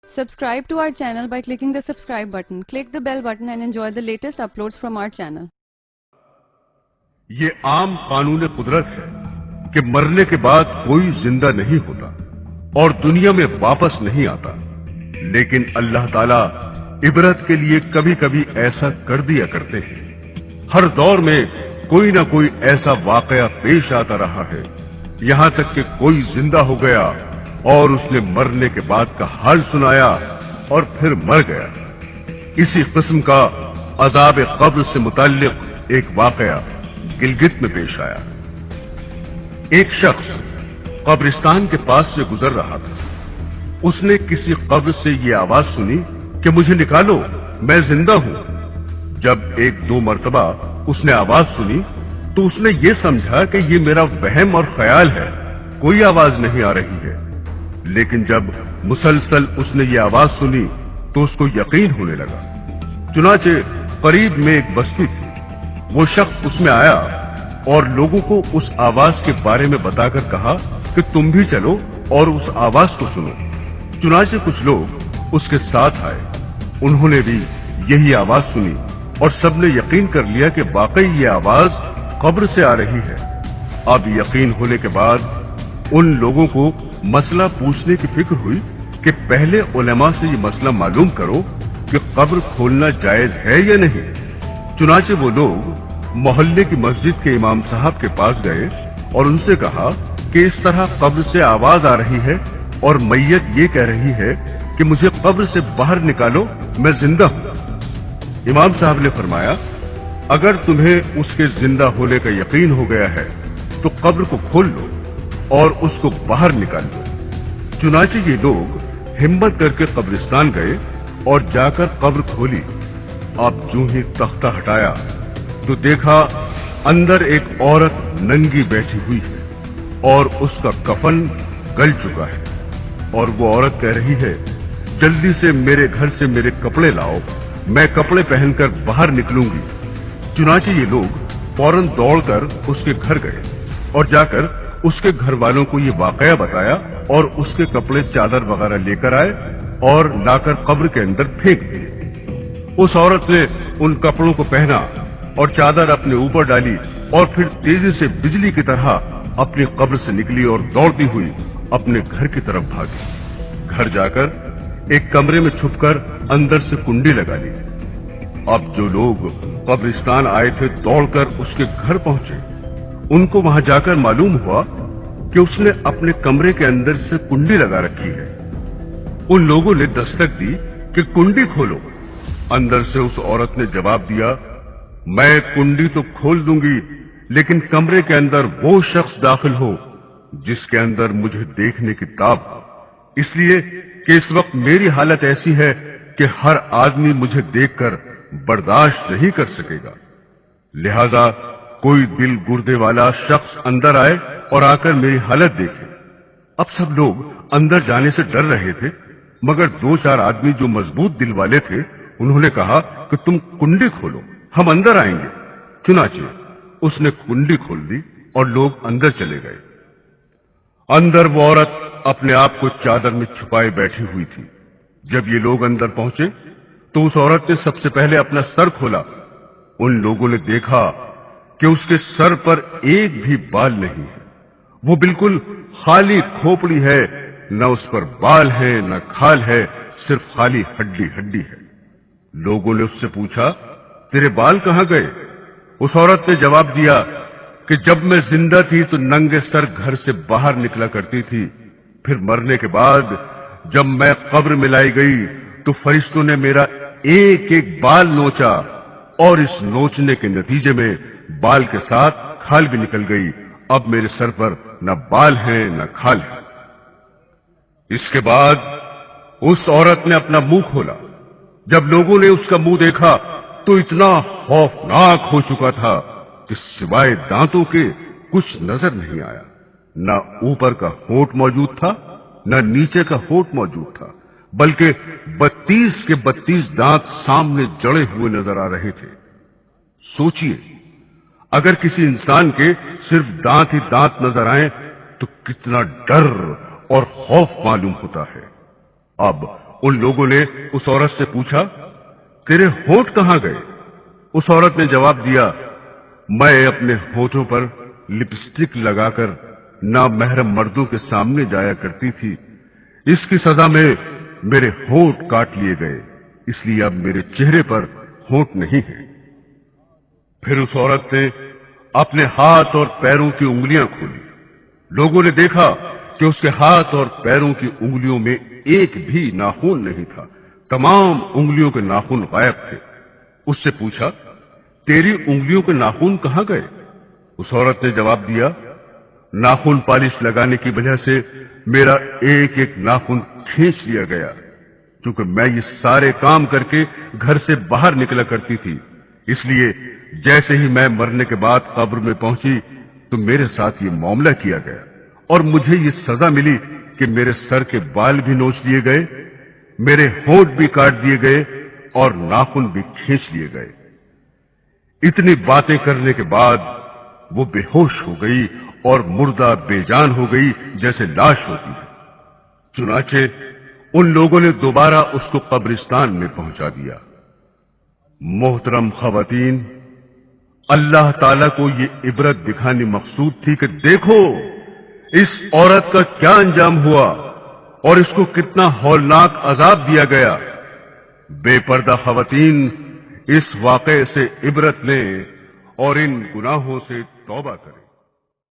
Subscribe to our channel by clicking the subscribe button. Click the bell button and enjoy the latest uploads from our channel. ये आम कानून कुदरत है कि मरने के बाद कोई जिंदा नहीं होता और दुनिया में वापस नहीं आता, लेकिन अल्लाह ताला इबरत के लिए कभी कभी ऐसा कर दिया करते हैं। हर दौर में कोई ना कोई ऐसा वाकया पेश आता रहा है, यहाँ तक कि कोई जिंदा हो गया और उसने मरने के बाद का हाल सुनाया और फिर मर गया। इसी किस्म का अजाब कब्र से मुताल्लिक एक वाकया गिलगित में पेश आया। एक शख्स कब्रिस्तान के पास से गुजर रहा था। उसने किसी कब्र से ये आवाज सुनी कि मुझे निकालो, मैं जिंदा हूं। जब एक दो मर्तबा उसने आवाज सुनी तो उसने ये समझा कि ये मेरा वहम और ख्याल है, कोई आवाज नहीं आ रही है। लेकिन जब मुसलसल उसने ये आवाज सुनी तो उसको यकीन होने लगा। चुनाचे करीब में एक बस्ती थी। वो शख्स उसमें आया और लोगों को उस आवाज के बारे में बताकर कहा कि तुम भी चलो और उस आवाज को सुनो। चुनाचे कुछ लोग उसके साथ आए। उन्होंने भी यही आवाज सुनी और सबने यकीन कर लिया कि वाकई ये आवाज कब्र से आ रही है। अब यकीन होने के बाद उन लोगों को मसला पूछने की फिक्र हुई कि पहले उलेमा से ये मसला मालूम करो कि कब्र खोलना जायज है या नहीं। चुनाचे वो लोग मोहल्ले की मस्जिद के इमाम साहब के पास गए और उनसे कहा कि इस तरह कब्र से आवाज आ रही है और मैयत ये कह रही है कि मुझे कब्र से बाहर निकालो, मैं जिंदा हूं। इमाम साहब ने फरमाया, अगर तुम्हें उसके जिंदा होने का यकीन हो गया है तो कब्र को खोल लो और उसको बाहर निकाल लो। चुनाचे ये लोग हिम्मत करके कब्रिस्तान गए और जाकर कब्र खोली। अब जो ही तख्ता हटाया तो देखा अंदर एक औरत नंगी बैठी हुई है और उसका कफन गल चुका है। और वो औरत कह रही है, जल्दी से मेरे घर से मेरे कपड़े लाओ, मैं कपड़े पहनकर बाहर निकलूंगी। चुनाचे ये लोग फौरन दौड़कर उसके घर गए और जाकर उसके घर वालों को ये वाकया बताया और उसके कपड़े चादर वगैरह लेकर आए और लाकर कब्र के अंदर फेंक दिए। उस औरत ने उन कपड़ों को पहना और चादर अपने ऊपर डाली और फिर तेजी से बिजली की तरह अपनी कब्र से निकली और दौड़ती हुई अपने घर की तरफ भागी। घर जाकर एक कमरे में छुपकर अंदर से कुंडी लगा ली। अब जो लोग कब्रिस्तान आए थे दौड़कर उसके घर पहुंचे। उनको वहां जाकर मालूम हुआ कि उसने अपने कमरे के अंदर से कुंडी लगा रखी है। उन लोगों ने दस्तक दी कि कुंडी खोलो। अंदर से उस औरत ने जवाब दिया, मैं कुंडी तो खोल दूंगी, लेकिन कमरे के अंदर वो शख्स दाखिल हो जिसके अंदर मुझे देखने की ताब हो, इसलिए कि इस वक्त मेरी हालत ऐसी है कि हर आदमी मुझे देखकर बर्दाश्त नहीं कर सकेगा। लिहाजा कोई दिल गुर्दे वाला शख्स अंदर आए और आकर मेरी हालत देखे। अब सब लोग अंदर जाने से डर रहे थे, मगर दो चार आदमी जो मजबूत दिल वाले थे उन्होंने कहा कि तुम कुंडी खोलो, हम अंदर आएंगे। चुनाचे उसने कुंडी खोल दी और लोग अंदर चले गए। अंदर वो औरत अपने आप को चादर में छुपाए बैठी हुई थी। जब ये लोग अंदर पहुंचे तो उस औरत ने सबसे पहले अपना सर खोला। उन लोगों ने देखा कि उसके सर पर एक भी बाल नहीं है। वो बिल्कुल खाली खोपड़ी है, न उस पर बाल है न खाल है, सिर्फ खाली हड्डी हड्डी है। लोगों ने उससे पूछा, तेरे बाल कहां गए? उस औरत ने जवाब दिया कि जब मैं जिंदा थी तो नंगे सर घर से बाहर निकला करती थी, फिर मरने के बाद जब मैं कब्र में लाई गई तो फरिश्तों ने मेरा एक एक बाल नोचा और इस नोचने के नतीजे में बाल के साथ खाल भी निकल गई। अब मेरे सर पर न बाल है न खाल है। इसके बाद उस औरत ने अपना मुंह खोला। जब लोगों ने उसका मुंह देखा तो इतना खौफनाक हो चुका था कि सिवाय दांतों के कुछ नजर नहीं आया। न ऊपर का होंठ मौजूद था न नीचे का होंठ मौजूद था, बल्कि 32 के 32 दांत सामने जड़े हुए नजर आ रहे थे। सोचिए, अगर किसी इंसान के सिर्फ दांत ही दांत नजर आए तो कितना डर और खौफ मालूम होता है। अब उन लोगों ने उस औरत से पूछा, तेरे होंठ कहां गए? उस औरत ने जवाब दिया, मैं अपने होठों पर लिपस्टिक लगाकर नामहरम मर्दों के सामने जाया करती थी। इसकी सजा में मेरे होंठ काट लिए गए, इसलिए अब मेरे चेहरे पर होंठ नहीं है। फिर उस औरत ने अपने हाथ और पैरों की उंगलियां खोली। लोगों ने देखा कि उसके हाथ और पैरों की उंगलियों में एक भी नाखून नहीं था। तमाम उंगलियों के नाखून गायब थे। उससे पूछा, तेरी उंगलियों के नाखून कहां गए? उस औरत ने जवाब दिया, नाखून पालिश लगाने की वजह से मेरा एक एक नाखून खींच लिया गया। क्योंकि मैं ये सारे काम करके घर से बाहर निकला करती थी, इसलिए जैसे ही मैं मरने के बाद कब्र में पहुंची तो मेरे साथ ये मामला किया गया और मुझे ये सजा मिली कि मेरे सर के बाल भी नोच लिए गए, मेरे होंठ भी काट दिए गए और नाखून भी खींच लिए गए। इतनी बातें करने के बाद वो बेहोश हो गई और मुर्दा बेजान हो गई जैसे लाश होती है। चुनाचे उन लोगों ने दोबारा उसको कब्रिस्तान में पहुंचा दिया। मोहतरम खवातीन, अल्लाह ताला को ये इबरत दिखानी मकसूद थी कि देखो इस औरत का क्या अंजाम हुआ और इसको कितना हौलनाक अजाब दिया गया। बेपर्दा खवातीन इस वाक़े से इबरत लें और इन गुनाहों से तौबा करें।